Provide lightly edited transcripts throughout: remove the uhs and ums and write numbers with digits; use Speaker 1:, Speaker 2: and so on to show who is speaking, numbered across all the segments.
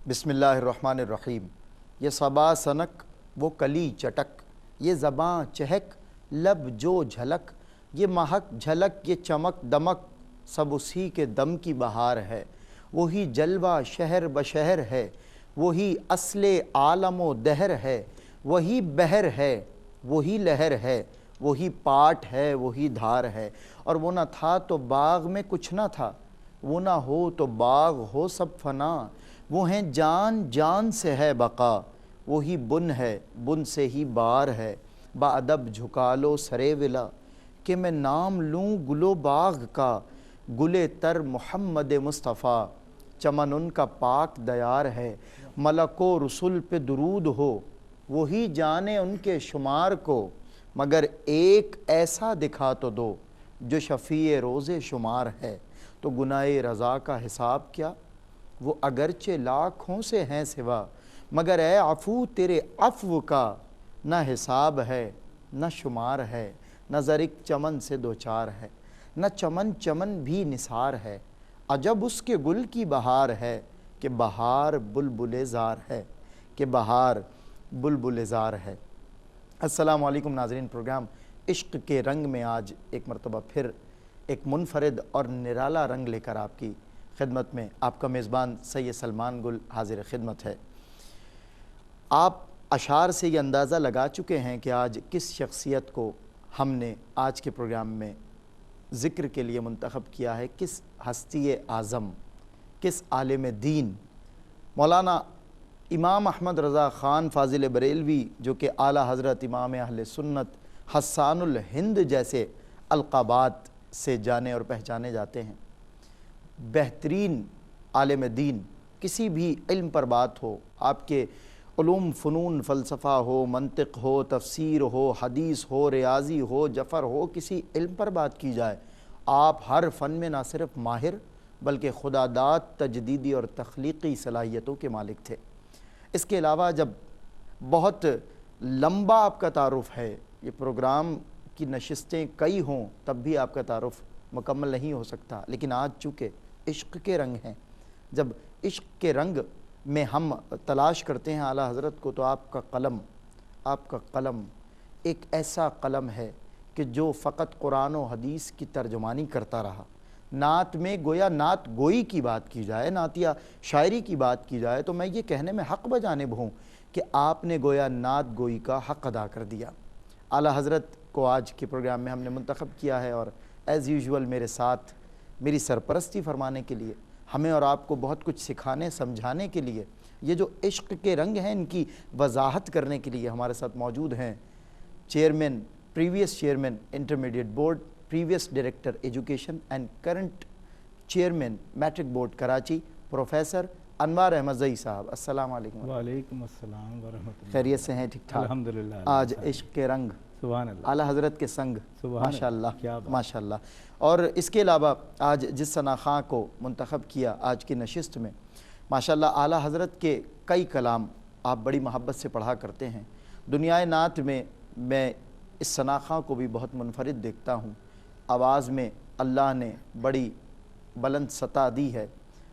Speaker 1: بسم اللہ الرحمن الرحیم۔ یہ صبا سنک وہ کلی چٹک، یہ زباں چہک لب جو جھلک، یہ مہک جھلک یہ چمک دمک، سب اسی کے دم کی بہار ہے۔ وہی جلوہ شہر بشہر ہے، وہی اصل عالم و دہر ہے، وہی بحر ہے وہی لہر ہے، وہی پاٹ ہے وہی دھار ہے۔ اور وہ نہ تھا تو باغ میں کچھ نہ تھا، وہ نہ ہو تو باغ ہو سب فنا، وہ ہیں جان جان سے ہے بقا، وہی بن ہے بن سے ہی بار ہے۔ باادب جھکا لو سرے ولا، کہ میں نام لوں گل و باغ کا، گلے تر محمد مصطفیٰ، چمن ان کا پاک دیار ہے۔ ملک و رسول پہ درود ہو، وہی جانے ان کے شمار کو، مگر ایک ایسا دکھا تو دو جو شفیع روز شمار ہے۔ تو گناہ رضا کا حساب کیا، وہ اگرچہ لاکھوں سے ہیں سوا، مگر اے عفو تیرے عفو کا نہ حساب ہے نہ شمار ہے۔ نظر ایک چمن سے دوچار ہے، نہ چمن چمن بھی نثار ہے، عجب اس کے گل کی بہار ہے، کہ بہار بلبل زار ہے، کہ بہار بلبل زار ہے۔ السلام علیکم ناظرین، پروگرام عشق کے رنگ میں آج ایک مرتبہ پھر ایک منفرد اور نرالا رنگ لے کر آپ کی خدمت میں آپ کا میزبان سید سلمان گل حاضر خدمت ہے۔ آپ اشعار سے یہ اندازہ لگا چکے ہیں کہ آج کس شخصیت کو ہم نے آج کے پروگرام میں ذکر کے لیے منتخب کیا ہے، کس ہستی اعظم، کس عالم دین، مولانا امام احمد رضا خان فاضل بریلوی، جو کہ اعلیٰ حضرت امام اہل سنت حسان الہند جیسے القابات سے جانے اور پہچانے جاتے ہیں۔ بہترین عالم دین، کسی بھی علم پر بات ہو، آپ کے علوم فنون فلسفہ ہو، منطق ہو، تفسیر ہو، حدیث ہو، ریاضی ہو، جفر ہو، کسی علم پر بات کی جائے، آپ ہر فن میں نہ صرف ماہر بلکہ خداداد تجدیدی اور تخلیقی صلاحیتوں کے مالک تھے۔ اس کے علاوہ جب بہت لمبا آپ کا تعارف ہے، یہ پروگرام کی نشستیں کئی ہوں تب بھی آپ کا تعارف مکمل نہیں ہو سکتا، لیکن آج چونکہ عشق کے رنگ ہیں، جب عشق کے رنگ میں ہم تلاش کرتے ہیں اعلیٰ حضرت کو، تو آپ کا قلم ایک ایسا قلم ہے کہ جو فقط قرآن و حدیث کی ترجمانی کرتا رہا۔ نعت میں گویا نعت گوئی کی بات کی جائے، نعتیہ شاعری کی بات کی جائے، تو میں یہ کہنے میں حق بجانب ہوں کہ آپ نے گویا نعت گوئی کا حق ادا کر دیا۔ اعلیٰ حضرت کو آج کے پروگرام میں ہم نے منتخب کیا ہے، اور ایز یوزول میرے ساتھ میری سرپرستی فرمانے کے لیے، ہمیں اور آپ کو بہت کچھ سکھانے سمجھانے کے لیے، یہ جو عشق کے رنگ ہیں ان کی وضاحت کرنے کے لیے ہمارے ساتھ موجود ہیں chairman, previous chairman intermediate board, previous director education and current chairman matric board Karachi, professor Anwar Ahmed Zai Sahab. السلام علیکم۔
Speaker 2: وعلیکم السلام ورحمۃ اللہ۔
Speaker 1: خیریت سے ہیں؟ ٹھیک ٹھاک؟
Speaker 2: الحمدللہ۔
Speaker 1: آج عشق کے رنگ
Speaker 2: سبحان اللہ،
Speaker 1: اعلیٰ حضرت کے سنگ، ماشاءاللہ
Speaker 2: کیا بات۔
Speaker 1: ماشاءاللہ۔ اور اس کے علاوہ آج جس ثنا خاں کو منتخب کیا آج کی نشست میں، ماشاءاللہ اعلیٰ حضرت کے کئی کلام آپ بڑی محبت سے پڑھا کرتے ہیں۔ دنیائے نعت میں اس ثنا خاں کو بھی بہت منفرد دیکھتا ہوں۔ آواز میں اللہ نے بڑی بلند سطح دی ہے،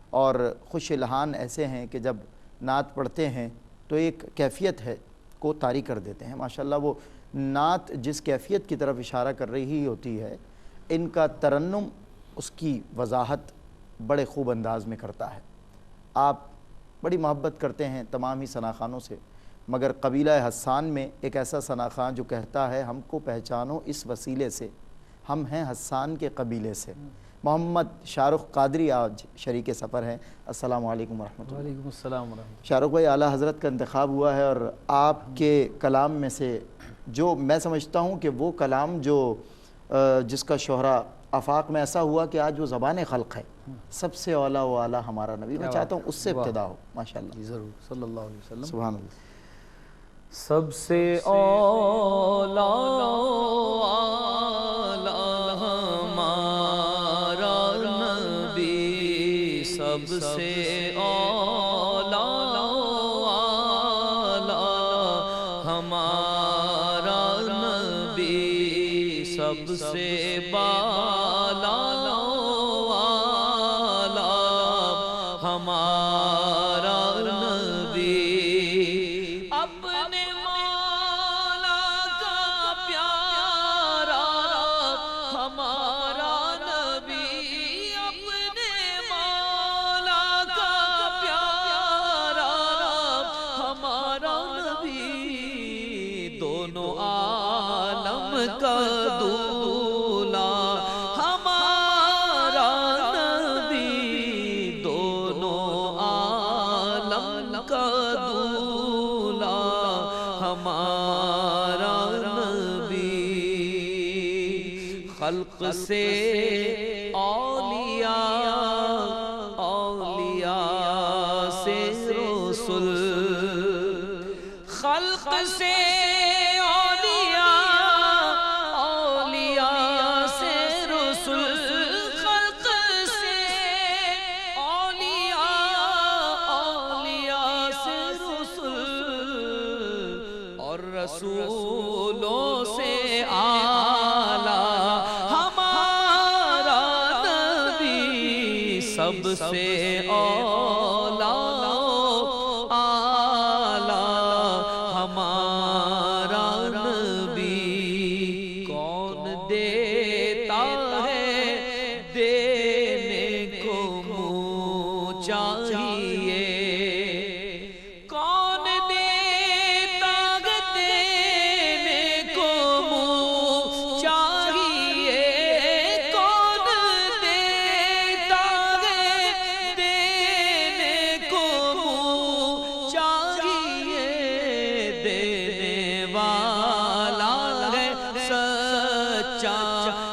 Speaker 1: اور خوش الہان ایسے ہیں کہ جب نعت پڑھتے ہیں تو ایک کیفیت ہے کو طاری کر دیتے ہیں۔ ماشاءاللہ وہ نعت جس کیفیت کی طرف اشارہ کر رہی ہوتی ہے، ان کا ترنم اس کی وضاحت بڑے خوب انداز میں کرتا ہے۔ آپ بڑی محبت کرتے ہیں تمام ہی ثنا خانوں سے، مگر قبیلہ حسان میں ایک ایسا ثنا خاں جو کہتا ہے ہم کو پہچانو اس وسیلے سے، ہم ہیں حسان کے قبیلے سے۔ محمد شاہ رخ قادری آج شریک سفر ہیں۔ السلام علیکم ورحمۃ اللہ۔
Speaker 3: وعلیکم السلام ورحمۃ اللہ۔
Speaker 1: شاہ رخ بھائی، اعلیٰ حضرت کا انتخاب ہوا ہے، اور آپ کے کلام میں سے جو میں سمجھتا ہوں کہ وہ کلام جو جس کا شہرہ آفاق میں ایسا ہوا کہ آج وہ زبان خلق ہے، سب سے اولیٰ و اعلیٰ ہمارا نبی، میں چاہتا ہوں اس سے ابتدا ہو۔ ماشاءاللہ،
Speaker 3: جی ضرور، صلی اللہ علیہ وسلم۔
Speaker 1: سبحان اللہ۔
Speaker 3: سب سے اولیٰ ہمارا نبی، سب سے اولیٰ ہمارا نبی، سب سے بالا ہمارا کا دولا ہمارا نبی، دونوں عالم کا دولا ہمارا نبی، خلق سے اولیاء، اولیاء سے رسل، خلق سے اولیاء، اولیاء سے رسل، خلق سے اولیاء، اولیاء سے رسل، اور رسولوں سے اعلیٰ ہمارا نبی، سب سے اولیٰ ہمارا نبی، کون دیتا ہے دینے کو منہ چاہیے، کون دیتا ہے دینے کو منہ چاہیے، کون دیتا ہے دینے کو منہ چاہیے، دینے والا ہے سچا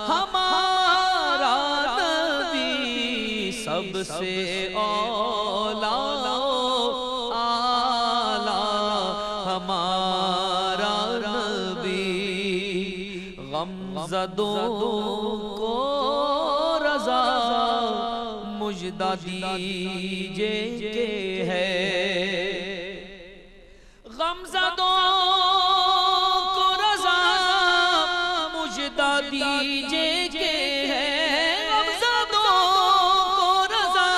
Speaker 3: ہمارا نبی، سب سے اولیٰ اعلیٰ ہمارا نبی، غم زدوں کو رضا مجدہ دیجے کہ ہے، غم زدوں کو رضا مجدہ دیجے کہ ہے، غم زدوں کو رضا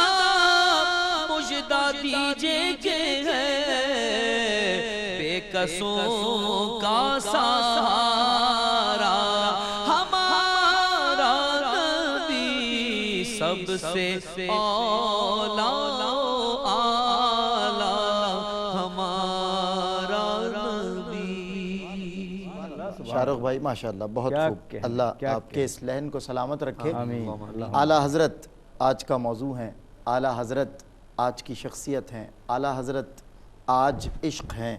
Speaker 3: مجدہ دیجے کہ ہے، بے کسوں کا سہارا ہمارا نبی، سب سے اولیٰ
Speaker 1: شاہ رخ بھائی ماشاءاللہ بہت خوب، اللہ آپ کے اس لہن کو سلامت رکھے۔ اعلیٰ حضرت آج کا موضوع ہیں، اعلیٰ حضرت آج کی شخصیت ہیں، اعلیٰ حضرت آج عشق ہیں،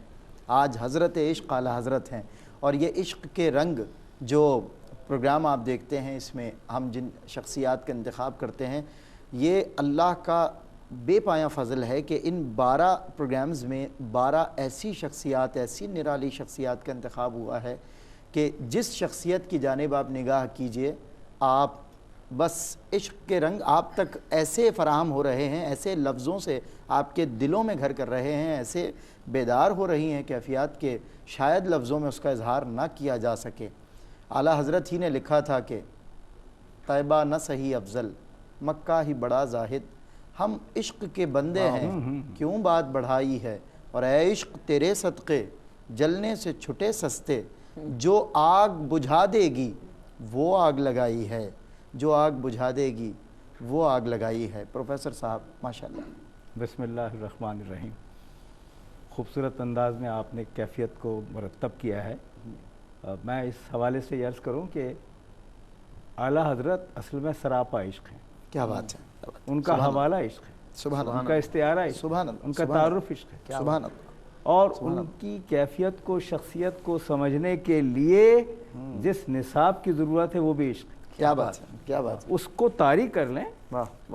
Speaker 1: آج حضرت عشق اعلیٰ حضرت ہیں، اور یہ عشق کے رنگ جو پروگرام آپ دیکھتے ہیں، اس میں ہم جن شخصیات کا انتخاب کرتے ہیں، یہ اللہ کا بے پایہ فضل ہے کہ ان 12 پروگرامز میں 12 ایسی شخصیات، ایسی نرالی شخصیات کا انتخاب ہوا ہے کہ جس شخصیت کی جانب آپ نگاہ کیجئے، آپ بس عشق کے رنگ آپ تک ایسے فراہم ہو رہے ہیں، ایسے لفظوں سے آپ کے دلوں میں گھر کر رہے ہیں، ایسے بیدار ہو رہی ہیں کیفیات کے شاید لفظوں میں اس کا اظہار نہ کیا جا سکے۔ اعلیٰ حضرت ہی نے لکھا تھا کہ طیبہ نہ سہی افضل، مکہ ہی بڑا زاہد، ہم عشق کے بندے ہیں کیوں بات بڑھائی ہے، اور اے عشق تیرے صدقے جلنے سے چھٹے سستے، جو آگ بجھا دے گی وہ آگ لگائی ہے، جو آگ بجھا دے گی وہ آگ لگائی ہے۔ پروفیسر صاحب ماشاءاللہ۔
Speaker 2: بسم اللہ الرحمن الرحیم۔ خوبصورت انداز میں آپ نے کیفیت کو مرتب کیا ہے۔ میں اس حوالے سے یہ عرض کروں کہ اعلیٰ حضرت اصل میں سراپا عشق ہیں،
Speaker 1: کیا بات ہے،
Speaker 2: ان کا حوالہ عشق ہے،
Speaker 1: سبحان
Speaker 2: ان کا استعارہ عشق ہے، ان کا تعارف عشق ہے،
Speaker 1: سبحان اللہ،
Speaker 2: اور ان کی کیفیت کو، شخصیت کو سمجھنے کے لیے جس نصاب کی ضرورت ہے وہ بھی عشق ہے۔
Speaker 1: کیا بات ہے، کیا بات ہے،
Speaker 2: اس کو طاری کر لیں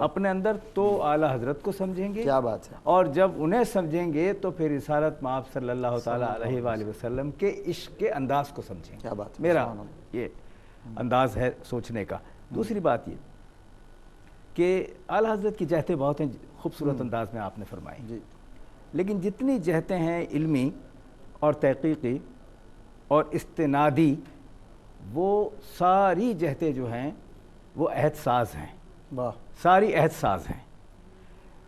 Speaker 2: اپنے اندر تو اعلیٰ حضرت کو سمجھیں گے،
Speaker 1: کیا بات ہے،
Speaker 2: اور جب انہیں سمجھیں گے تو پھر رسالت مآب صلی اللہ تعالیٰ علیہ وآلہ وسلم کے عشق کے انداز کو سمجھیں گے۔
Speaker 1: کیا بات ہے،
Speaker 2: میرا یہ انداز ہے سوچنے کا۔ دوسری بات یہ کہ اعلیٰ حضرت کی جہتیں بہت ہیں، خوبصورت انداز میں آپ نے فرمائی،
Speaker 1: جی،
Speaker 2: لیکن جتنی جہتیں ہیں علمی اور تحقیقی اور استنادی، وہ ساری جہتیں جو ہیں وہ عہد ساز ہیں،
Speaker 1: واہ،
Speaker 2: ساری عہد ساز ہیں،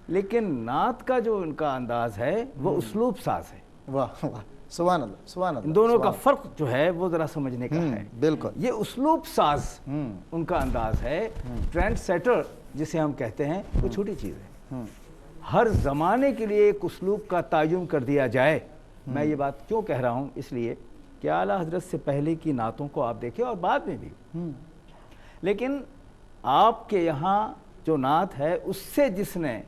Speaker 2: لیکن نعت کا جو ان کا انداز ہے وہ اسلوب ساز ہے۔
Speaker 1: واہ واہ، سبحان اللہ، سبحان اللہ،
Speaker 2: ان دونوں کا فرق جو ہے وہ ذرا سمجھنے کا ہے۔
Speaker 1: بالکل،
Speaker 2: یہ اسلوب ساز ان کا انداز ہے، ٹرینڈ سیٹر جسے ہم کہتے ہیں، وہ چھوٹی چیز ہے۔ ہر زمانے کے لیے ایک اسلوب کا تعین کر دیا جائے۔ میں یہ بات کیوں کہہ رہا ہوں؟ اس لیے کہ اعلیٰ حضرت سے پہلے کی نعتوں کو آپ دیکھیں اور بعد میں بھی، لیکن آپ کے یہاں جو نعت ہے اس سے جس نے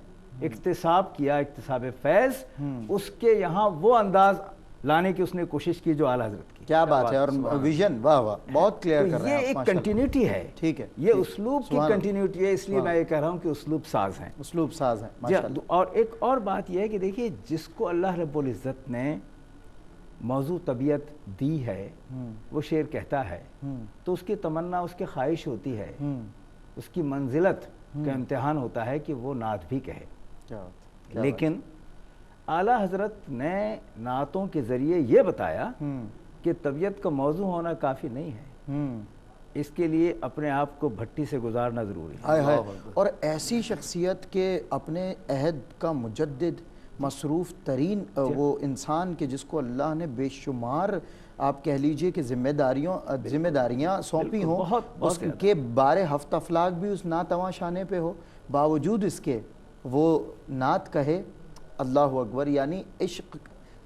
Speaker 2: اکتساب کیا، اکتساب فیض، اس کے یہاں وہ انداز لانے کی اس نے کوشش کی جو اعلیٰ حضرت کی.
Speaker 1: کیا بات ہے، اور ویژن، واہ واہ، بہت کلیئر کر رہے ہیں
Speaker 2: یہ
Speaker 1: آپ،
Speaker 2: ایک
Speaker 1: ماشاء اللہ.
Speaker 2: کنٹینیوٹی ہے،
Speaker 1: ٹھیک ہے،
Speaker 2: یہ اسلوب کی کنٹینیوٹی ہے، اس لیے میں یہ کہہ رہا ہوں کہ اسلوب ساز ہیں،
Speaker 1: اسلوب ساز ہیں ماشاء اللہ.
Speaker 2: اور ایک اور بات یہ ہے کہ دیکھیے جس کو اللہ رب العزت نے موضوع طبیعت دی ہے وہ شعر کہتا ہے تو اس کی تمنا، اس کی خواہش ہوتی ہے، اس کی منزلت کا امتحان ہوتا ہے کہ وہ نعت بھی کہے. لیکن اعلیٰ حضرت نے نعتوں کے ذریعے یہ بتایا کہ طبیعت کا موضوع ہونا کافی نہیں ہے، اس کے لیے اپنے آپ کو بھٹی سے گزارنا ضروری ہے.
Speaker 1: اور ایسی شخصیت کے اپنے عہد کا مجدد، مصروف ترین وہ انسان کہ جس کو اللہ نے بے شمار آپ کہہ لیجئے کہ ذمہ داریاں سونپی ہوں، اس کے بارے ہفت افلاک بھی اس ناتواں شانے پہ ہو، باوجود اس کے وہ نعت کہے. اللہ اکبر. یعنی عشق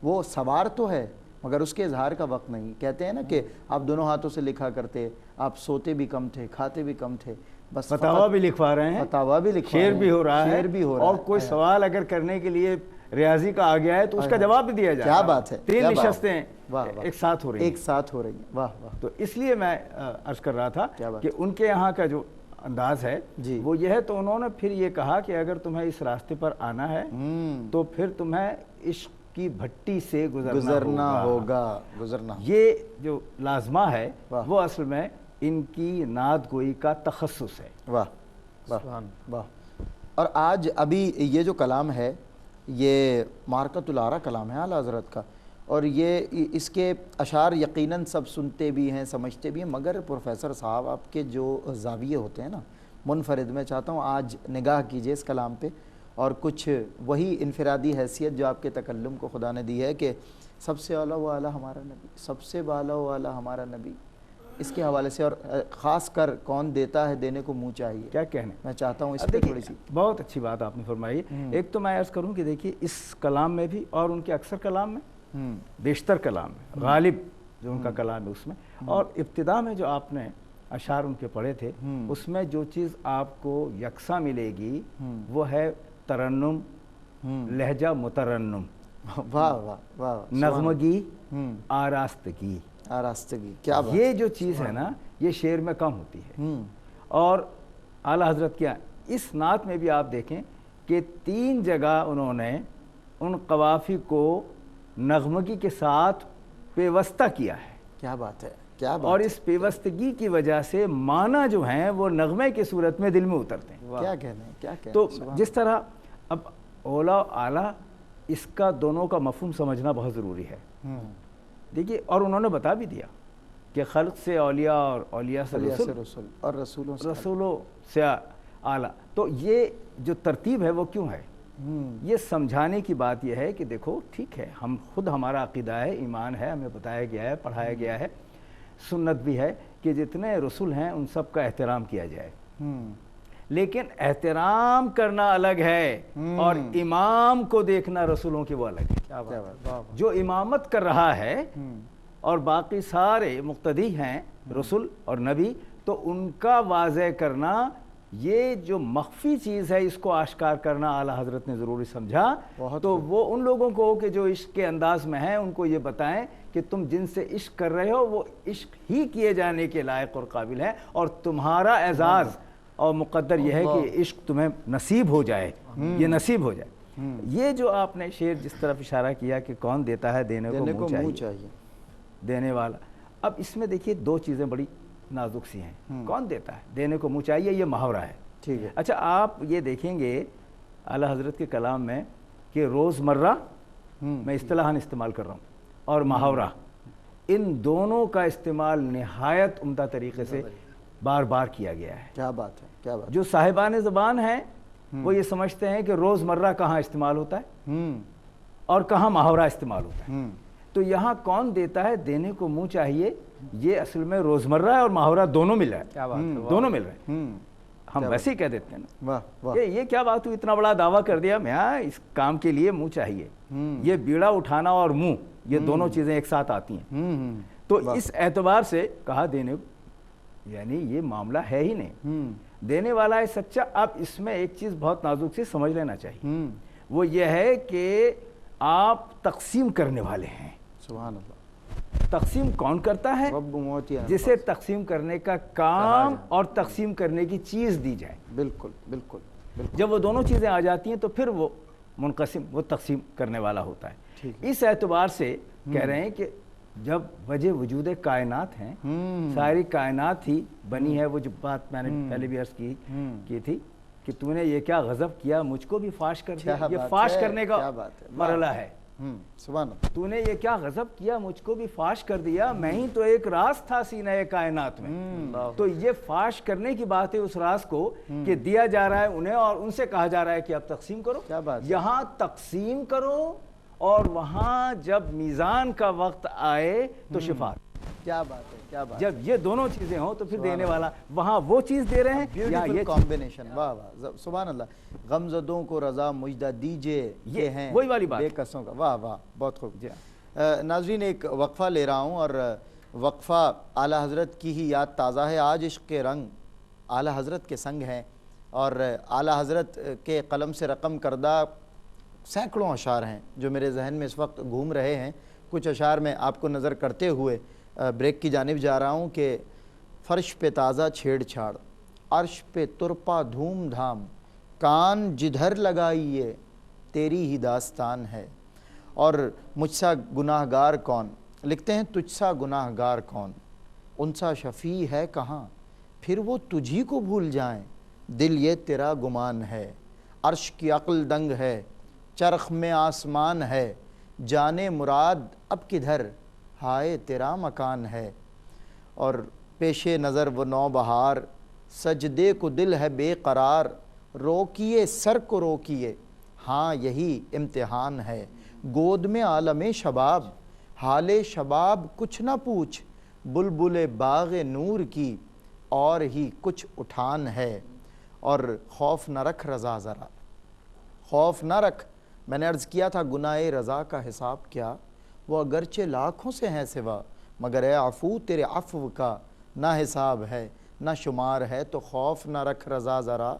Speaker 1: وہ سوار تو ہے مگر اس کے اظہار کا وقت نہیں. کہتے ہیں نا کہ آپ دونوں ہاتھوں سے لکھا کرتے، آپ سوتے بھی کم تھے، کھاتے بھی کم تھے، بس
Speaker 2: فتاوا بھی لکھوا رہے ہیں،
Speaker 1: فتاوا بھی لکھوا
Speaker 2: شعر بھی ہو رہا ہے،
Speaker 1: شعر بھی ہو رہا ہے،
Speaker 2: اور کوئی سوال اگر کرنے کے لیے ریاضی کا آ گیا ہے تو اس کا جواب بھی دیا جائے.
Speaker 1: کیا بات ہے،
Speaker 2: 3 نشستیں ایک ساتھ ہو رہی ہیں،
Speaker 1: ایک ساتھ ہو رہی ہیں. واہ واہ.
Speaker 2: تو اس لیے میں عرض کر رہا تھا کہ ان کے یہاں کا جو انداز ہے وہ یہ ہے. تو انہوں نے پھر یہ کہا کہ اگر تمہیں اس راستے پر آنا ہے تو پھر تمہیں عشق کی بھٹی سے گزرنا ہوگا. یہ جو لازمہ ہے وہ اصل میں ان کی نعت گوئی کا تخصص ہے.
Speaker 1: واہ واہ واہ. اور آج ابھی یہ جو کلام ہے یہ مارکۃ الآراء کلام ہے اعلیٰ حضرت کا، اور یہ اس کے اشعار یقیناً سب سنتے بھی ہیں، سمجھتے بھی ہیں، مگر پروفیسر صاحب آپ کے جو زاویے ہوتے ہیں نا منفرد، میں چاہتا ہوں آج نگاہ کیجئے اس کلام پہ، اور کچھ وہی انفرادی حیثیت جو آپ کے تکلم کو خدا نے دی ہے کہ سب سے اعلیٰ و اعلیٰ ہمارا نبی، سب سے بالا و اعلیٰ ہمارا نبی، اس کے حوالے سے، اور خاص کر کون دیتا ہے دینے کو منہ چاہیے.
Speaker 2: کیا کہنے،
Speaker 1: میں چاہتا ہوں اس پہ تھوڑی سی.
Speaker 2: بہت اچھی بات آپ نے فرمائی. ایک تو میں عرض کروں کہ دیکھیے اس کلام میں بھی اور ان کے اکثر کلام میں، بیشتر کلام میں، غالب جو ان کا کلام ہے اس میں، اور ابتدا میں جو آپ نے اشعار ان کے پڑھے تھے اس میں جو چیز آپ کو یکساں ملے گی وہ ہے ترنم، لہجہ مترنم،
Speaker 1: واہ واہ واہ،
Speaker 2: نغمگی، آراستگی.
Speaker 1: کیا بات.
Speaker 2: یہ جو چیز ہے نا یہ شعر میں کم ہوتی ہے. اور اعلیٰ حضرت کیا اس نعت میں بھی آپ دیکھیں کہ 3 جگہ انہوں نے ان قوافی کو نغمگی کے ساتھ پیوستہ کیا ہے.
Speaker 1: کیا بات ہے، کیا بات.
Speaker 2: اور اس پیوستگی کی وجہ سے معنی جو ہیں وہ نغمے کی صورت میں دل میں اترتے ہیں.
Speaker 1: کیا کہنا ہے، کیا کہنا.
Speaker 2: تو جس طرح اب اولا اعلیٰ، اس کا دونوں کا مفہوم سمجھنا بہت ضروری ہے. دیکھیے اور انہوں نے بتا بھی دیا کہ خلق سے اولیاء اور اولیاء سے رسول
Speaker 1: اور رسولوں
Speaker 2: سے اعلیٰ. تو یہ جو ترتیب ہے وہ کیوں ہے؟ یہ سمجھانے کی بات یہ ہے کہ دیکھو ٹھیک ہے، ہم خود ہمارا عقیدہ ہے، ایمان ہے، ہمیں بتایا گیا ہے، پڑھایا گیا ہے، سنت بھی ہے کہ جتنے رسول ہیں ان سب کا احترام کیا جائے. لیکن احترام کرنا الگ ہے اور امام کو دیکھنا رسولوں کی وہ الگ ہے. جو امامت کر رہا ہے اور باقی سارے مقتدی ہیں رسول اور نبی، تو ان کا واضح کرنا، یہ جو مخفی چیز ہے اس کو آشکار کرنا اعلیٰ حضرت نے ضروری سمجھا. تو وہ ان لوگوں کو کہ جو عشق کے انداز میں ہیں ان کو یہ بتائیں کہ تم جن سے عشق کر رہے ہو وہ عشق ہی کیے جانے کے لائق اور قابل ہے، اور تمہارا اعزاز اور مقدر یہ ہے کہ عشق تمہیں نصیب ہو جائے، یہ نصیب ہو جائے. یہ جو آپ نے شعر جس طرف اشارہ کیا کہ کون دیتا ہے دینے کو منہ چاہیے، دینے والا. اب اس میں دیکھیے 2 چیزیں بڑی نازک سی ہیں. کون دیتا ہے دینے کو منہ چاہیے، یہ محاورہ ہے.
Speaker 1: ٹھیک ہے.
Speaker 2: اچھا آپ یہ دیکھیں گے اعلیٰ حضرت کے کلام میں کہ روزمرہ، میں اصطلاحاً استعمال کر رہا ہوں، اور محاورہ، ان دونوں کا استعمال نہایت عمدہ طریقے سے بار بار کیا گیا ہے.
Speaker 1: کیا بات ہے، کیا بات.
Speaker 2: جو صاحبان زبان ہیں وہ یہ سمجھتے ہیں کہ روزمرہ کہاں استعمال ہوتا ہے اور کہاں محاورہ استعمال ہوتا ہے. تو یہاں کون دیتا ہے دینے کو منہ چاہیے، یہ اصل میں روزمرہ ہے اور محاورہ دونوں مل رہا ہے. کیا بات ہے، دونوں مل رہے ہیں. ہم ویسے ہی کہہ دیتے ہیں نا، یہ کیا بات ہوئی، اتنا بڑا دعویٰ کر دیا میاں اس کام کے لیے منہ چاہیے. یہ بیڑا اٹھانا اور منہ، یہ دونوں چیزیں ایک ساتھ آتی ہیں. تو اس اعتبار سے کہا دینے، یعنی یہ معاملہ ہے ہی نہیں، دینے والا ہے سچا۔ اب اس میں ایک چیز بہت نازک سے سمجھ لینا چاہیے، وہ یہ ہے کہ آپ تقسیم کرنے والے ہیں۔
Speaker 1: سبحان اللہ۔
Speaker 2: تقسیم کون کرتا ہے؟ جسے تقسیم کرنے کا کام اور تقسیم کرنے کی چیز دی جائے۔
Speaker 1: بالکل بالکل بالکل۔
Speaker 2: جب وہ دونوں چیزیں آ جاتی ہیں تو پھر وہ منقسم، وہ تقسیم کرنے والا ہوتا ہے۔ اس اعتبار سے کہہ رہے ہیں کہ جب وجہ وجود کائنات ہیں، ساری کائنات ہی بنی ہے، وہ جو بات میں نے پہلے بھی عرض کی تھی کہ تو نے یہ کیا غضب کیا، مجھ کو بھی فاش کر دیا۔ یہ فاش کرنے کا مرحلہ ہے۔
Speaker 1: سبحان اللہ۔
Speaker 2: تو نے یہ کیا غضب کیا، مجھ کو بھی فاش کر دیا، میں ہی تو ایک راز تھا سینہ کائنات میں۔ تو یہ فاش کرنے کی بات ہے اس راز کو کہ دیا جا رہا ہے انہیں، اور ان سے کہا جا رہا ہے کہ اب تقسیم کرو۔ یہاں تقسیم کرو، اور وہاں جب میزان کا وقت آئے تو شفاعت۔
Speaker 1: کیا بات ہے، کیا بات۔
Speaker 2: جب یہ دونوں چیزیں ہوں تو پھر دینے والا وہاں وہ چیز دے رہے ہیں،
Speaker 1: بیوٹیفل کمبینیشن۔ واہ واہ، سبحان اللہ۔ غمزدوں کو رضا مجدہ دیجئے، یہ ہیں
Speaker 2: وہی والی بات،
Speaker 1: بے کسوں کا۔ واہ واہ، بہت خوب۔ ناظرین، ایک وقفہ لے رہا ہوں، اور وقفہ اعلیٰ حضرت کی ہی یاد تازہ ہے۔ آج عشق کے رنگ اعلیٰ حضرت کے سنگ ہیں، اور اعلیٰ حضرت کے قلم سے رقم کردہ سینکڑوں اشعار ہیں جو میرے ذہن میں اس وقت گھوم رہے ہیں۔ کچھ اشعار میں آپ کو نظر کرتے ہوئے بریک کی جانب جا رہا ہوں کہ فرش پہ تازہ چھیڑ چھاڑ، عرش پہ ترپا دھوم دھام، کان جدھر لگائیے تیری ہی داستان ہے، اور مجھ سا گناہ گار کون، لکھتے ہیں تجھ سا گناہ گار کون، ان سا شفیع ہے کہاں، پھر وہ تجھی کو بھول جائیں، دل یہ تیرا گمان ہے، عرش کی عقل دنگ ہے، چرخ میں آسمان ہے، جانے مراد اب کدھر، ہائے تیرا مکان ہے، اور پیش نظر وہ نو بہار، سجدے کو دل ہے بے قرار، روکیے سر کو روکیے، ہاں یہی امتحان ہے، گود میں عالم شباب، حال شباب کچھ نہ پوچھ، بلبل باغ نور کی اور ہی کچھ اٹھان ہے، اور خوف نہ رکھ رضا ذرا، خوف نہ رکھ۔ میں نے عرض کیا تھا گناہ رضا کا حساب کیا، وہ اگرچہ لاکھوں سے ہیں سوا، مگر اے عفو تیرے عفو کا نہ حساب ہے نہ شمار ہے، تو خوف نہ رکھ رضا ذرا،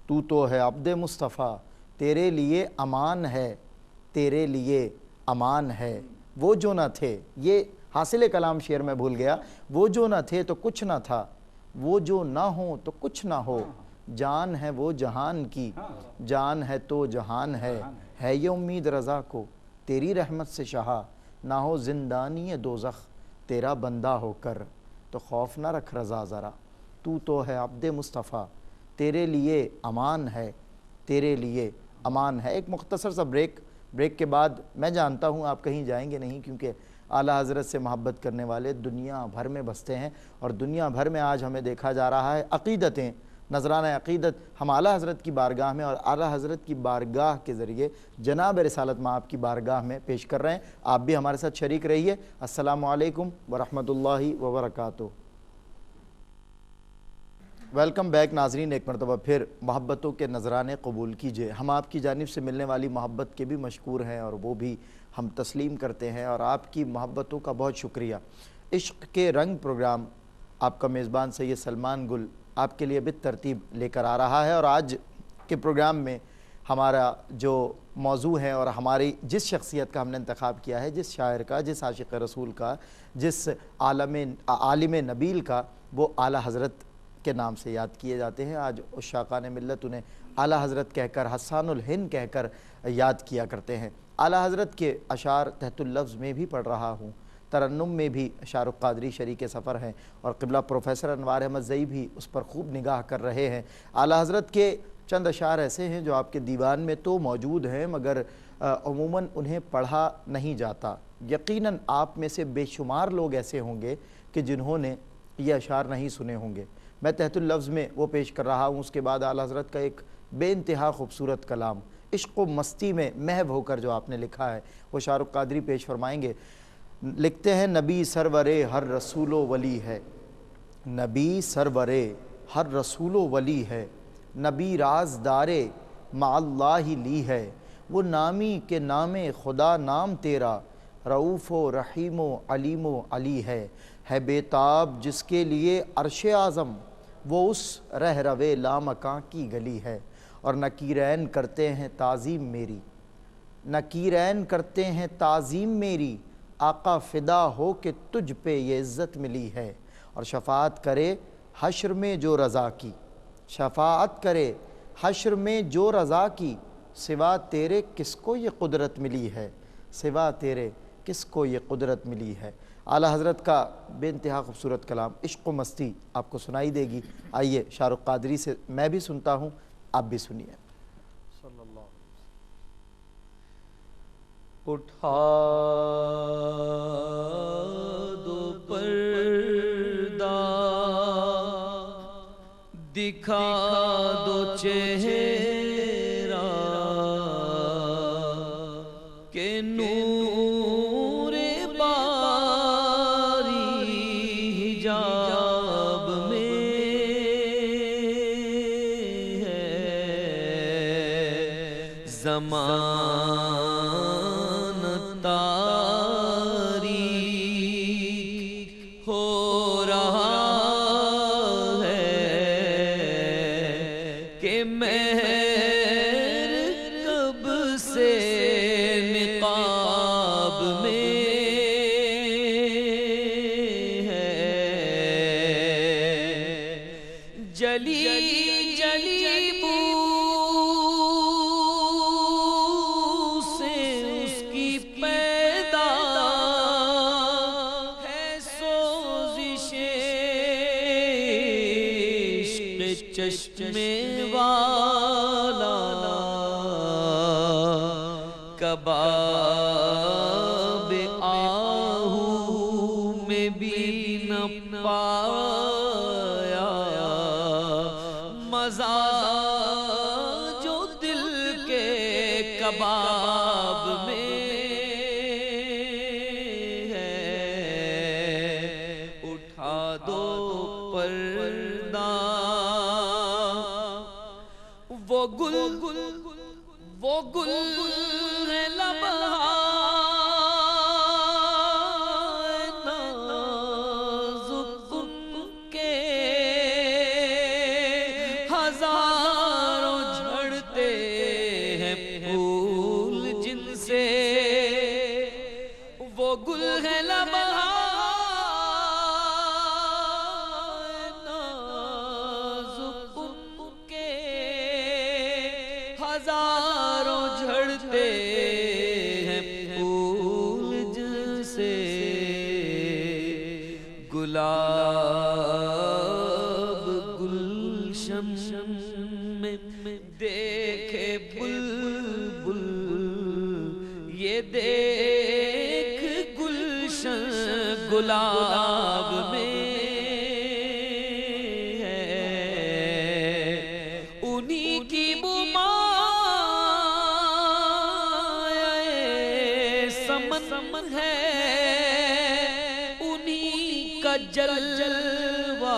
Speaker 1: تو تو ہے عبد مصطفیٰ، تیرے لیے امان ہے، تیرے لیے امان ہے، وہ جو نہ تھے، یہ حاصل کلام شعر میں بھول گیا، وہ جو نہ تھے تو کچھ نہ تھا، وہ جو نہ ہوں تو کچھ نہ ہو، جان ہے وہ جہان کی، جان ہے تو جہان ہے یہ امید رضا کو، تیری رحمت سے شہا، نہ ہو زندانی دوزخ تیرا بندہ ہو کر، تو خوف نہ رکھ رضا ذرا، تو ہے عبد مصطفیٰ، تیرے لیے امان ہے، تیرے لیے امان ہے۔ ایک مختصر سا بریک کے بعد میں جانتا ہوں آپ کہیں جائیں گے نہیں، کیونکہ اعلیٰ حضرت سے محبت کرنے والے دنیا بھر میں بستے ہیں، اور دنیا بھر میں آج ہمیں دیکھا جا رہا ہے عقیدتیں، نذرانہ عقیدت ہم اعلیٰ حضرت کی بارگاہ میں اور اعلیٰ حضرت کی بارگاہ کے ذریعے جناب رسالت مآب کی بارگاہ میں پیش کر رہے ہیں۔ آپ بھی ہمارے ساتھ شریک رہیے۔ السلام علیکم ورحمۃ اللہ وبرکاتہ۔ ویلکم بیک ناظرین، ایک مرتبہ پھر محبتوں کے نذرانے قبول کیجئے۔ ہم آپ کی جانب سے ملنے والی محبت کے بھی مشکور ہیں، اور وہ بھی ہم تسلیم کرتے ہیں، اور آپ کی محبتوں کا بہت شکریہ۔ عشق کے رنگ پروگرام آپ کا میزبان سید سلمان گل آپ کے لیے بالترتیب لے کر آ رہا ہے، اور آج کے پروگرام میں ہمارا جو موضوع ہے اور ہماری جس شخصیت کا ہم نے انتخاب کیا ہے، جس شاعر کا، جس عاشق رسول کا، جس عالم نبیل کا، وہ اعلیٰ حضرت کے نام سے یاد کیے جاتے ہیں۔ آج عشاقان ملت انہیں اعلیٰ حضرت کہہ کر، حسان الہند کہہ کر یاد کیا کرتے ہیں۔ اعلیٰ حضرت کے اشعار تحت اللفظ میں بھی پڑھ رہا ہوں، ترنم میں بھی شارق قادری شریک سفر ہیں، اور قبلہ پروفیسر انوار احمد زئی بھی اس پر خوب نگاہ کر رہے ہیں۔ اعلیٰ حضرت کے چند اشعار ایسے ہیں جو آپ کے دیوان میں تو موجود ہیں، مگر عموماً انہیں پڑھا نہیں جاتا۔ یقیناً آپ میں سے بے شمار لوگ ایسے ہوں گے کہ جنہوں نے یہ اشعار نہیں سنے ہوں گے۔ میں تحت اللفظ میں وہ پیش کر رہا ہوں، اس کے بعد اعلیٰ حضرت کا ایک بے انتہا خوبصورت کلام عشق و مستی میں محو ہو کر جو آپ نے لکھا ہے، وہ شارق قادری پیش فرمائیں گے۔ لکھتے ہیں نبی سرورے ہر رسول و ولی ہے، نبی سرورے ہر رسول و ولی ہے، نبی رازدارے مع اللہ ہی لی ہے، وہ نامی کے نام خدا نام تیرا، رعوف و رحیم و علیم و علی ہے بیتاب جس کے لیے عرش اعظم، وہ اس رہ روے لامکاں کی گلی ہے۔ اور نکیرین کرتے ہیں تعظیم میری، نکیرین کرتے ہیں تعظیم میری، آقا فدا ہو کہ تجھ پہ یہ عزت ملی ہے۔ اور شفاعت کرے حشر میں جو رضا کی، شفاعت کرے حشر میں جو رضا کی، سوا تیرے کس کو یہ قدرت ملی ہے، سوا تیرے کس کو یہ قدرت ملی ہے۔ اعلیٰ حضرت کا بے انتہا خوبصورت کلام عشق و مستی آپ کو سنائی دے گی۔ آئیے شاہ رخ قادری سے میں بھی سنتا ہوں، آپ بھی سنیے۔
Speaker 3: اٹھا دو پردہ، دکھا دو چہرہ، کہ نور باری حجاب میں ہے، زمان ہو رہا ہے کہ مہر کب سے نقاب میں ہے، جلی جلی بو سے اس کی پیدا چشمے والا، کباب آہو میں بھی نہ پایا، مزہ جو دل کے کباب میں ہے۔ اٹھا دو پردہ، وہ گل ہے لمحہ نازک ان کے، ہزاروں جھڑتے ہیں پھول جن سے، وہ گل ہے لمحہ ہزاروں جھڑتے ہیں پھول جیسے، گلاب گلشن میں دیکھے بلبل، یہ دیکھ گلشن گلاب میں سمن ہے، انہی کا جلوہ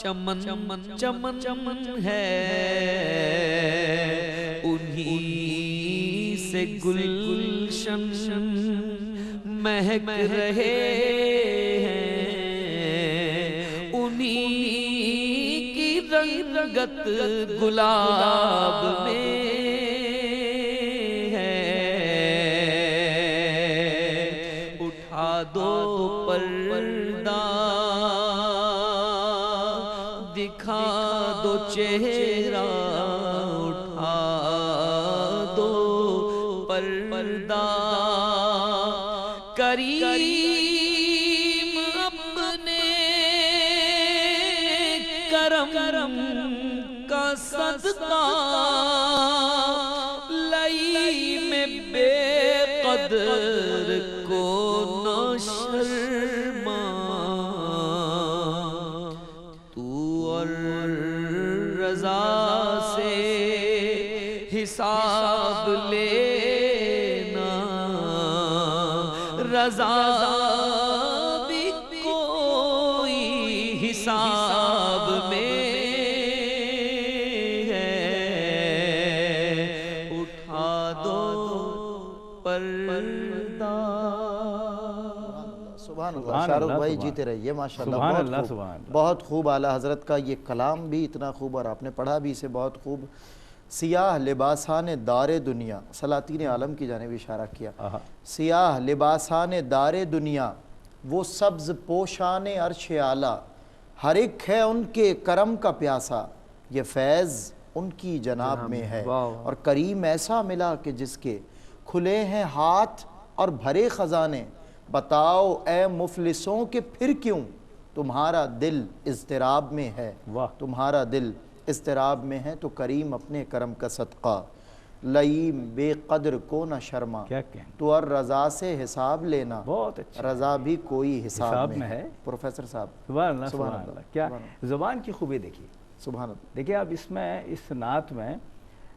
Speaker 3: چمن چمن چمن ہے، انہی سے گلشن مہک رہے ہیں، انہی کی رنگت گلاب میں دو پردہ، دکھا دو چہرہ، اٹھا دو پردہ، کریم اپنے کرم کا صدقہ، لئی میں بے قدر کو شرما، تو اور رضا سے حساب لینا، رضا بھی کوئی حساب میں ہے۔ اٹھا دو پردہ.
Speaker 1: سبحان اللہ. شاہ رخ بھائی جیتے رہیے ماشاءاللہ. بہت خوب اعلیٰ حضرت کا یہ کلام بھی اتنا خوب، اور آپ نے پڑھا بھی اسے بہت خوب. سیاہ لباسان دار دنیا، سلاطین عالم کی جانب اشارہ کیا. سیاہ لباسان دار دنیا، وہ سبز پوشان عرش اعلیٰ، ہر ایک ہے ان کے کرم کا پیاسا، یہ فیض ان کی جناب میں ہے. اور کریم ایسا ملا کہ جس کے کھلے ہیں ہاتھ اور بھرے خزانے، بتاؤ اے مفلسوں کہ پھر کیوں تمہارا دل اضطراب میں ہے. تمہارا دل اضطراب میں ہے تو کریم اپنے کرم کا صدقہ. لئیم بے قدر کو نہ شرما، تو اور رضا سے حساب لینا.
Speaker 2: بہت اچھا.
Speaker 1: رضا بھی کوئی حساب میں
Speaker 2: ہے.
Speaker 1: پروفیسر صاحب
Speaker 2: سبحان اللہ سبحان اللہ. کیا زبان کی خوبی دیکھیے.
Speaker 1: سبحان اللہ.
Speaker 2: دیکھیے آپ اس نعت میں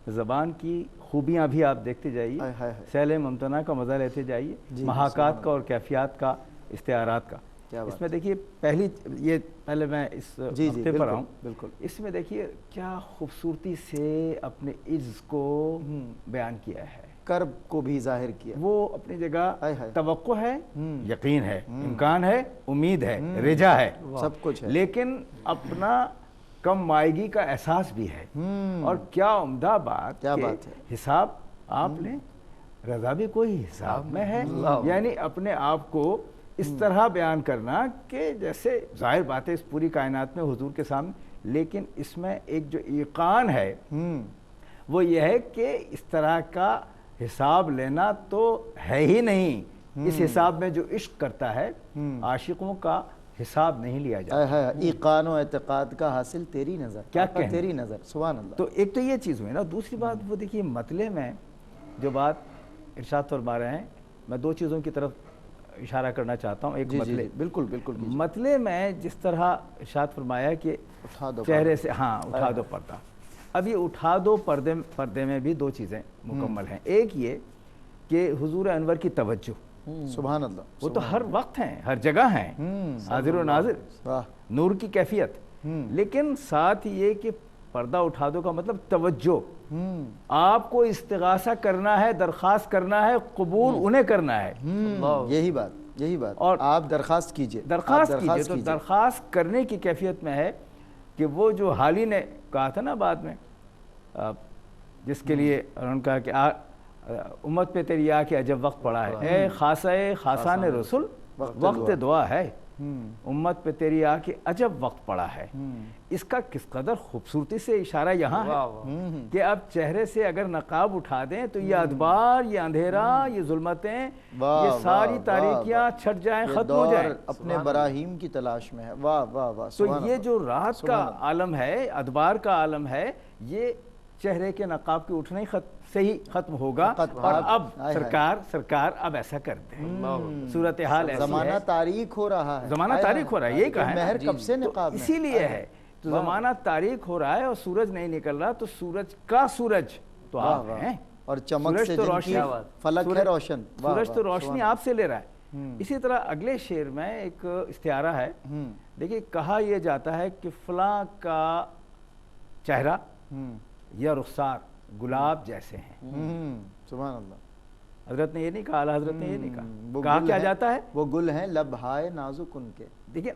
Speaker 2: زبان کی خوبیاں بھی آپ دیکھتے جائیے، سیل ممتنع کا مزہ لیتے جائیے، محاکات کا اور کیفیات کا، استعارات کا. اس میں دیکھیے پہلے میں اس نقطے پر آؤں. بالکل. اس میں دیکھیے کیا خوبصورتی سے اپنے عجز کو بیان کیا ہے،
Speaker 1: کرب کو بھی ظاہر کیا.
Speaker 2: وہ اپنی جگہ توقع ہے، یقین ہے، امکان ہے، امید ہے، رجا ہے،
Speaker 1: سب کچھ ہے،
Speaker 2: لیکن اپنا کم مائیگی کا احساس بھی ہے. اور کیا عمدہ بات، کیا بات ہے. حساب آپ نے، رضا بھی کوئی حساب میں ہے. یعنی اپنے آپ کو اس طرح بیان کرنا کہ جیسے ظاہر بات ہے اس پوری کائنات میں حضور کے سامنے، لیکن اس میں ایک جو ایقان ہے وہ یہ ہے کہ اس طرح کا حساب لینا تو ہے ہی نہیں. اس حساب میں جو عشق کرتا ہے عاشقوں کا حساب نہیں لیا جاتا.
Speaker 1: ایقان و اعتقاد کا حاصل تیری نظر،
Speaker 2: کیا
Speaker 1: تیری نظر. سبحان اللہ.
Speaker 2: تو ایک تو یہ چیز ہوئی نا. دوسری بات وہ دیکھیے مطلع میں جو بات ارشاد فرما رہے ہیں، میں دو چیزوں کی طرف اشارہ کرنا چاہتا ہوں. ایک مطلع،
Speaker 1: بالکل بالکل.
Speaker 2: مطلع میں جس طرح ارشاد فرمایا کہ چہرے سے اٹھا دو پردہ. اب یہ اٹھا دو پردے میں بھی دو چیزیں مکمل ہیں. ایک یہ کہ حضور انور کی توجہ،
Speaker 1: سبحان اللہ،
Speaker 2: وہ تو ہر وقت ہیں، ہر جگہ ہیں، حاضر و ناظر، نور کی کیفیت. لیکن ساتھ یہ کہ پردہ اٹھا دو کا مطلب توجہ. آپ کو استغاثہ کرنا ہے، درخواست کرنا ہے، قبول انہیں کرنا ہے.
Speaker 1: یہی بات. اور آپ درخواست کیجئے.
Speaker 2: تو درخواست کرنے کی کیفیت میں ہے کہ وہ جو حالی نے کہا تھا نا بعد میں، جس کے لیے انہوں نے کہا کہ امت پہ تیری آ کے عجب وقت پڑا ہے. اے خاصان رسول وقت دعا ہے، امت پہ تیری آ کے عجب وقت پڑا ہے. اس کا کس قدر خوبصورتی سے اشارہ یہاں ہے کہ اب چہرے سے اگر نقاب اٹھا دیں تو یہ ادبار، یہ اندھیرا، یہ ظلمتیں، یہ ساری تاریکیاں چھٹ جائیں، ختم ہو جائیں.
Speaker 1: اپنے براہیم کی تلاش میں ہے. واہ واہ واہ.
Speaker 2: تو یہ جو رات کا عالم ہے، ادبار کا عالم ہے، یہ چہرے کے نقاب کے اٹھنے سے ہی ختم ہوگا. اور اب سرکار اب ایسا کرتے ہیں. صورتحال ایسی ہے،
Speaker 1: زمانہ تاریک ہو رہا ہے.
Speaker 2: زمانہ تاریک ہو رہا ہے، یہی کہا ہے.
Speaker 1: مہر کب سے نقاب ہے،
Speaker 2: اسی لیے ہے. تو زمانہ تاریک ہو رہا ہے اور سورج نہیں نکل رہا، تو سورج کا سورج تو آپ ہیں.
Speaker 1: اور چمک سے جن کی فلک ہے روشن.
Speaker 2: سورج تو روشنی آپ سے لے رہا ہے. اسی طرح اگلے شعر میں ایک استعارہ ہے. دیکھیے کہا یہ جاتا ہے کہ فلاں کا چہرہ یا رخسار گلاب جیسے ہیں.
Speaker 1: سبحان اللہ.
Speaker 2: حضرت نے یہ نہیں کہا، اعلیٰ حضرت نے یہ نہیں کہا. کہا کیا جاتا ہے؟
Speaker 1: وہ گل ہیں لبہائے نازک ان کے.
Speaker 2: دیکھیں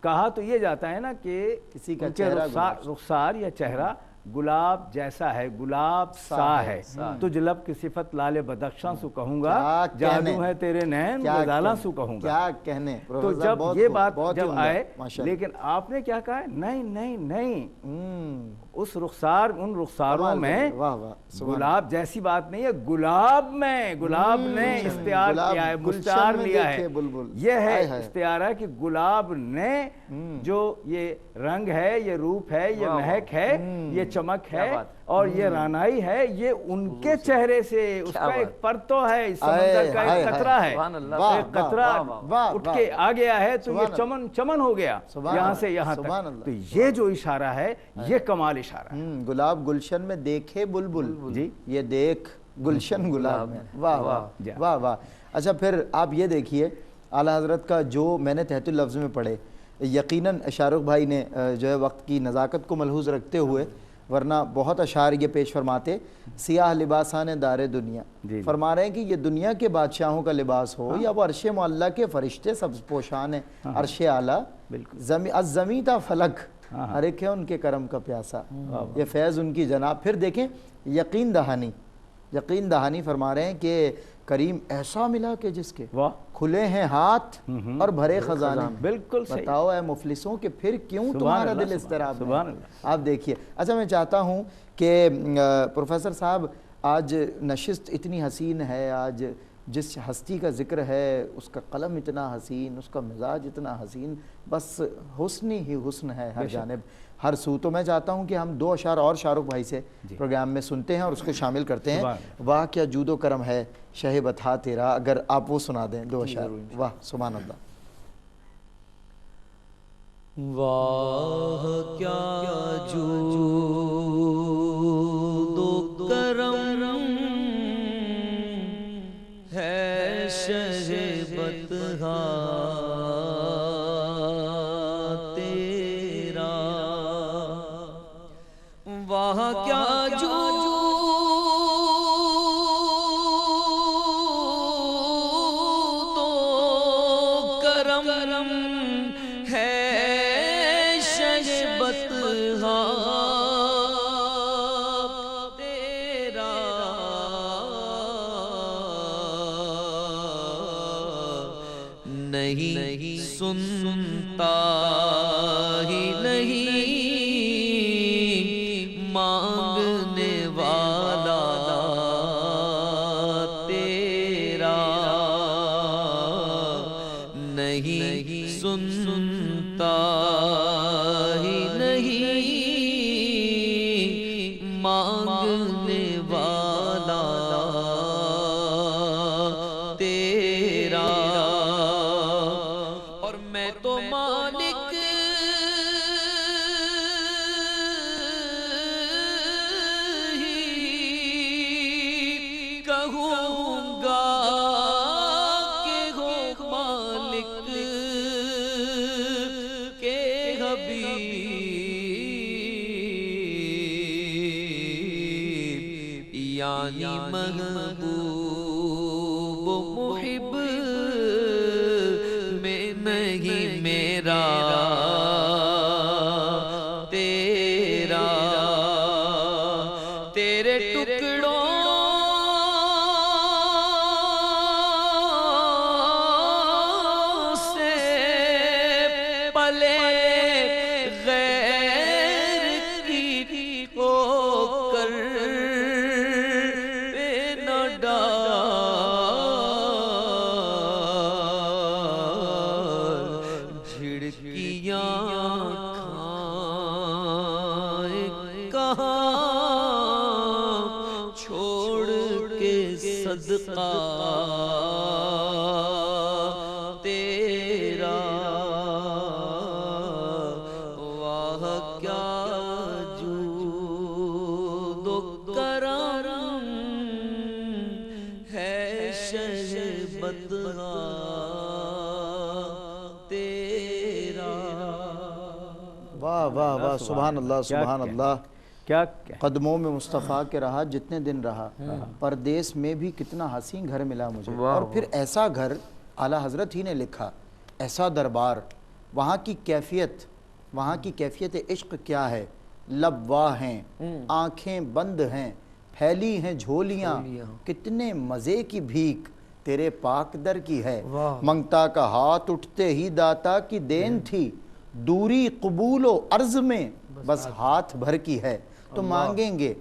Speaker 2: کہا تو یہ جاتا ہے نا کہ
Speaker 1: کسی کا
Speaker 2: رخسار یا چہرہ گلاب جیسا ہے، گلاب سا ہے. تجھ لب کی صفت لال بدخشاں سو کہوں گا، جادو ہے تیرے نین غزالاں سو کہوں گا.
Speaker 1: کیا کہنے.
Speaker 2: تو جب یہ بات جب آئے، لیکن آپ نے کیا کہا ہے؟ نہیں نہیں نہیں، اس رخسار، ان رخساروں میں گلاب جیسی بات نہیں ہے. گلاب نے استعار کیا ہے، مستعار لیا ہے. یہ ہے استعارہ کہ گلاب نے جو یہ رنگ ہے، یہ روپ ہے، یہ مہک ہے، یہ چمک ہے اور یہ رانائی ہے، یہ ان کے چہرے سے اس کا ایک پرتو ہے، اس سمندر کا ایک قطرہ ہے. ایک قطرہ اٹھ کے آ گیا ہے تو یہ چمن ہو گیا یہاں سے یہاں تک. تو یہ جو اشارہ ہے یہ کمال اشارہ ہے.
Speaker 1: گلاب گلشن میں دیکھے بلبل، جی یہ دیکھ گلشن گلاب میں. واہ واہ واہ واہ. اچھا پھر آپ یہ دیکھیے اعلیٰ حضرت کا جو میں نے تحت اللفظ میں پڑھے، یقیناً شاہ رخ بھائی نے جو ہے وقت کی نزاکت کو ملحوظ رکھتے ہوئے ورنہ بہت اشعار یہ پیش فرماتے، سیاہ لباسان دار دنیا، فرما رہے ہیں کہ یہ دنیا کے بادشاہوں کا لباس ہو یا وہ عرش معلیٰ کے فرشتے سبز پوشان ہیں، عرش اعلیٰ، از زمیں تا فلک ہر ایک ہے ان کے کرم کا پیاسا، یہ فیض ان کی جناب۔ پھر دیکھیں یقین دہانی فرما رہے ہیں کہ کریم ایسا ملا کہ جس کے کھلے ہیں ہاتھ اور بھرے خزانے۔
Speaker 2: بالکل
Speaker 1: بتاؤ اے مفلسوں کہ پھر کیوں تمہارا دل اضطراب میں؟ آپ دیکھیے، اچھا میں چاہتا ہوں کہ پروفیسر صاحب آج نشست اتنی حسین ہے، آج جس ہستی کا ذکر ہے اس کا قلم اتنا حسین، اس کا مزاج اتنا حسین، بس حسن ہی حسن ہے ہر جانب ہر سو۔ تو میں چاہتا ہوں کہ ہم 2 اشعار اور شارق بھائی سے پروگرام میں سنتے ہیں اور اس کو شامل کرتے ہیں۔ واہ کیا جود و کرم ہے شہ بطحا تیرا، اگر آپ وہ سنا دیں 2 اشعار۔ واہ سبحان اللہ۔
Speaker 3: واہ کیا جود و کرم ہے شہ بطحا تیرا، واہ کیا جود و کرم ہے شہ بطحا تیرا، نہیں سنتا ہی نہیں مانگنے والا تیرا، نہیں سنتا ہی نہیں مانگنے والا تیرا، اور میں تو مالک ہی کہوں گا کہ ہو مالک کے حبیب، یعنی محبوب و محب میں نہیں میرا تیرا، تیرے ٹکڑوں سے پلے غیر کی ہو کر نہ ڈال، جھڑکیاں کھائے کہاں چھوڑ کے صدقہ تیرا، واہ کیا جود و کرم ہے شہ بطحا تیرا۔
Speaker 1: واہ واہ واہ سبحان اللہ سبحان اللہ۔
Speaker 2: کیا
Speaker 1: قدموں میں مصطفیٰ کے رہا جتنے دن رہا، پردیس میں بھی کتنا حسین گھر ملا مجھے، اور پھر ایسا گھر اعلیٰ حضرت ہی نے لکھا، ایسا دربار، وہاں کی کیفیت عشق کیا ہے، لب واہ ہیں، آنکھیں بند ہیں، پھیلی ہیں جھولیاں، کتنے مزے کی بھیک تیرے پاک در کی ہے، منگتا کا ہاتھ اٹھتے ہی داتا کی دین تھی، دوری قبول و عرض میں بس ہاتھ بھر کی ہے، تو مانگیں گے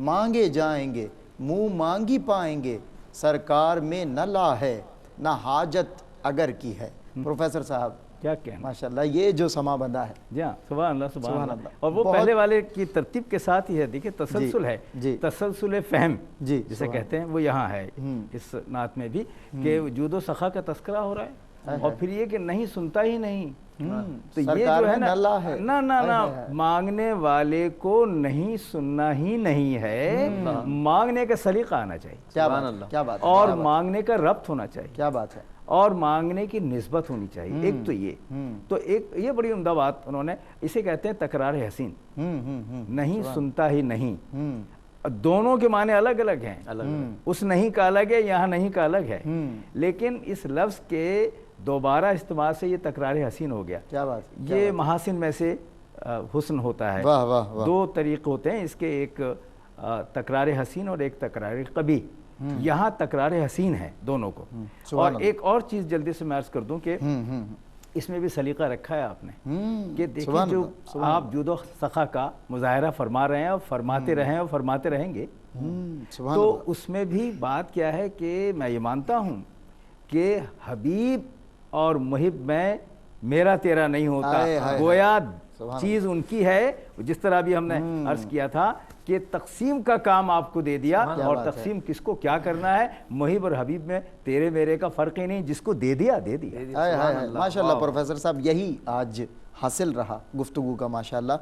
Speaker 1: مانگے جائیں گے، منہ مانگی پائیں گے، سرکار میں نہ لا ہے نہ حاجت اگر کی ہے۔ پروفیسر صاحب
Speaker 2: کیا کہنا،
Speaker 1: ماشاءاللہ یہ جو سما بندہ ہے،
Speaker 2: جی ہاں سبحان اللہ سبحان اللہ، اور وہ پہلے والے کی ترتیب کے ساتھ ہی ہے، دیکھیں تسلسل ہے، تسلسل فہم جسے کہتے ہیں وہ یہاں ہے اس نعت میں بھی، کہ وجود و سخا کا تذکرہ ہو رہا ہے، اور پھر یہ کہ نہیں سنتا ہی نہیں، تو یہ
Speaker 1: سرکار
Speaker 2: جو ہے
Speaker 1: میں نلا ہے،
Speaker 2: نا مانگنے والے کو نہیں سننا ہی نہیں ہے، مانگنے کا سلیقہ آنا چاہیے،
Speaker 1: کیا بات ہے، کیا بات ہے،
Speaker 2: اور مانگنے کا ربط ہونا چاہیے،
Speaker 1: کیا بات ہے،
Speaker 2: اور مانگنے کی نسبت ہونی چاہیے، ایک تو یہ، تو ایک یہ بڑی عمدہ بات انہوں نے، اسے کہتے ہیں تکرار حسین، نہیں سنتا ہی نہیں، دونوں کے معنی الگ الگ ہیں، اس نہیں کا الگ ہے، یہاں نہیں کا الگ ہے، لیکن اس لفظ کے دوبارہ استعمال سے یہ تکرار حسین ہو گیا۔
Speaker 1: کیا بات،
Speaker 2: یہ محاسن میں سے حسن ہوتا ہے،
Speaker 1: واہ واہ واہ،
Speaker 2: دو طریق ہوتے ہیں اس کے، ایک تکرار حسین اور ایک تکرار قبیح، یہاں تکرار حسین ہے دونوں کو۔ اور ایک اور چیز جلدی سے میں عرض کر دوں کہ اس میں بھی سلیقہ رکھا ہے آپ نے کہ دیکھیں جو آپ جود و سخا کا مظاہرہ فرما رہے ہیں اور فرماتے رہے ہیں اور فرماتے رہیں گے، تو اس میں بھی بات کیا ہے کہ میں یہ مانتا ہوں کہ حبیب اور محب میں میرا تیرا نہیں ہوتا، گویا چیز ان کی ہے، جس طرح بھی ہم نے عرض کیا تھا کہ تقسیم کا کام آپ کو دے دیا، اور تقسیم کس کو کیا کرنا ہے، محب اور حبیب میں تیرے میرے کا فرق ہی نہیں، جس کو دے دیا دے دیا۔
Speaker 1: ماشاءاللہ پروفیسر صاحب، یہی آج حاصل رہا گفتگو کا، ماشاءاللہ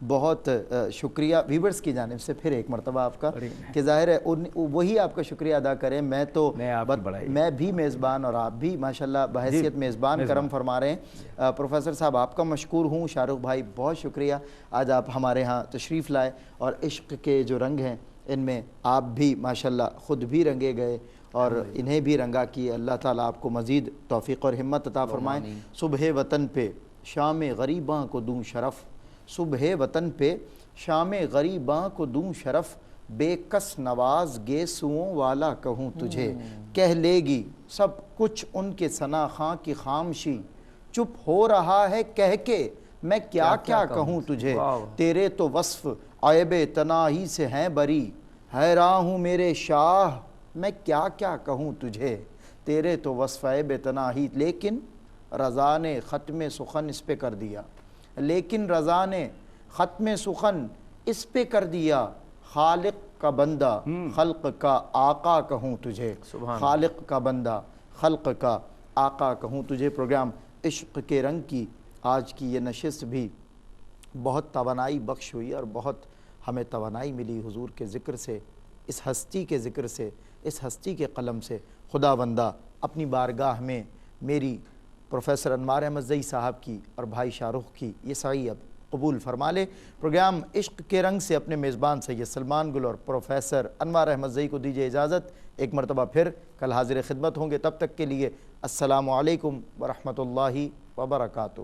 Speaker 1: بہت شکریہ ویورز کی جانب سے پھر ایک مرتبہ آپ کا، کہ ظاہر ہے وہی آپ کا شکریہ ادا کریں، میں بھی میزبان اور آپ بھی ماشاءاللہ بحیثیت میزبان کرم فرما رہے ہیں۔ پروفیسر صاحب آپ کا مشکور ہوں، شاہ رخ بھائی بہت شکریہ، آج آپ ہمارے ہاں تشریف لائے، اور عشق کے جو رنگ ہیں ان میں آپ بھی ماشاءاللہ خود بھی رنگے گئے اور انہیں بھی رنگا کی، اللہ تعالیٰ آپ کو مزید توفیق اور ہمت عطا فرمائیں۔ صبح وطن پہ شام غریباں کو دوں شرف، صبح وطن پہ شام غریباں کو دوں شرف، بے کس نواز گیسوؤں والا کہوں تجھے، کہہ لے گی سب کچھ ان کے ثنا خاں کی خامشی، چپ ہو رہا ہے کہہ کے میں کیا کیا کہوں تجھے، تیرے تو وصف عیب تناہی سے ہیں بری، حیراں ہوں میرے شاہ میں کیا کیا کہوں تجھے، تیرے تو وصف عیب تناہی، لیکن رضا نے ختم سخن اس پہ کر دیا، لیکن رضا نے ختم سخن اس پہ کر دیا، خالق کا بندہ خلق کا آقا کہوں تجھے، خالق کا بندہ خلق کا آقا کہوں تجھے۔ پروگرام عشق کے رنگ کی آج کی یہ نشست بھی بہت توانائی بخش ہوئی، اور بہت ہمیں توانائی ملی حضور کے ذکر سے، اس ہستی کے ذکر سے، اس ہستی کے قلم سے۔ خدا بندہ اپنی بارگاہ میں میری پروفیسر انوار احمد زئی صاحب کی اور بھائی شاہ رخ کی یہ سعی اب قبول فرما لے۔ پروگرام عشق کے رنگ سے اپنے میزبان سید سلمان گل اور پروفیسر انوار احمد زئی کو دیجیے اجازت، ایک مرتبہ پھر کل حاضر خدمت ہوں گے، تب تک کے لیے السلام علیکم ورحمۃ اللہ وبرکاتہ۔